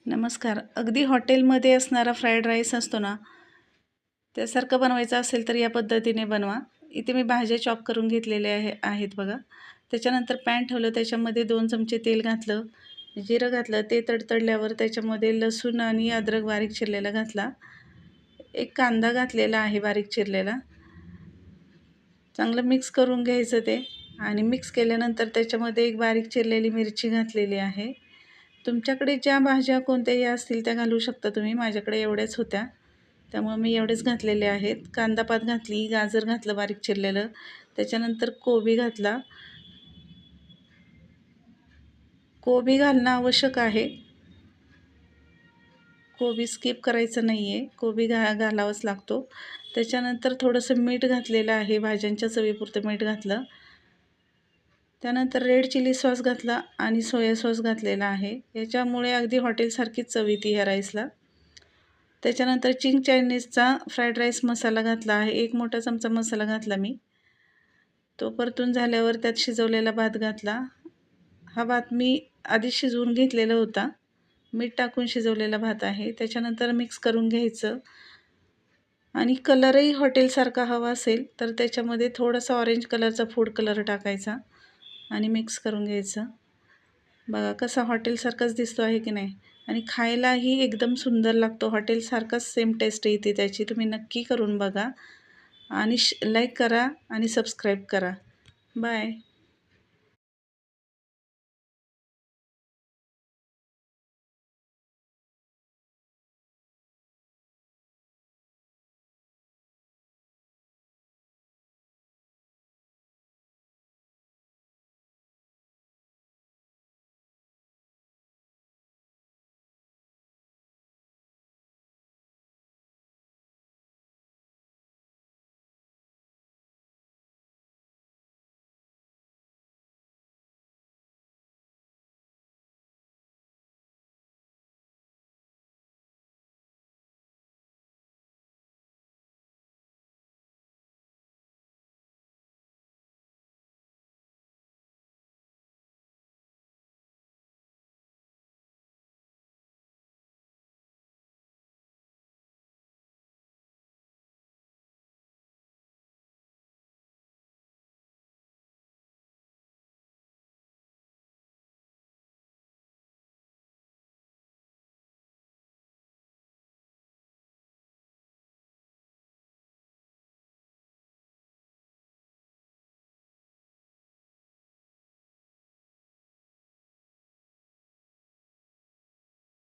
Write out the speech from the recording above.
नमस्कार. अगदी हॉटेलमध्ये असणारा फ्राईड राईस असतो ना, त्यासारखं बनवायचं असेल तर या पद्धतीने बनवा. इथे मी भाज्या चॉप करून घेतलेल्या आहेत बघा. त्याच्यानंतर पॅन ठेवलं, त्याच्यामध्ये 2 चमचे तेल घातलं, जिरं घातलं. ते तडतडल्यावर त्याच्यामध्ये लसूण आणि अद्रक बारीक चिरलेला घातला. एक कांदा घातलेला आहे बारीक चिरलेला. चांगलं मिक्स करून घ्यायचं ते आणि मिक्स केल्यानंतर त्याच्यामध्ये एक बारीक चिरलेली मिरची घातलेली आहे. तुमच्याकडे ज्या भाज्या कोणत्याही असतील त्या घालू शकता तुम्ही. माझ्याकडे एवढ्याच होत्या, त्यामुळे मी एवढेच घातलेले आहेत. कांदापात घातली, गाजर घातलं बारीक चिरलेलं, त्याच्यानंतर कोबी घातला. कोबी घालणं आवश्यक आहे. कोबी स्किप करायचं नाही आहे, कोबी घालावाच लागतो. त्याच्यानंतर थोडंसं मीठ घातलेलं आहे, भाज्यांच्या चवीपुरतं मीठ घातलं. त्यानंतर रेड चिली सॉस घातला आणि सोया सॉस घातलेला आहे. याच्यामुळे अगदी हॉटेलसारखीच चव येते ह्या राईसला. त्याच्यानंतर चिंग चायनीजचा फ्राईड राईस मसाला घातला आहे. 1 मोठा चमचा मसाला घातला मी. तो परतून झाल्यावर त्यात शिजवलेला भात घातला. हा भात मी आधी शिजवून घेतलेला होता. मीठ टाकून शिजवलेला भात आहे. त्याच्यानंतर मिक्स करून घ्यायचं आणि कलरही हॉटेलसारखा हवा असेल तर त्याच्यामध्ये थोडासा ऑरेंज कलरचा फूड कलर टाकायचा आणि मिक्स करून घ्यायचं. बघा कसा हॉटेलसारखाच दिसतो आहे की नाही, आणि खायलाही एकदम सुंदर लागतो. हॉटेलसारखाच सेम टेस्ट येते त्याची. तुम्ही नक्की करून बघा आणि लाईक करा आणि सबस्क्राईब करा. बाय.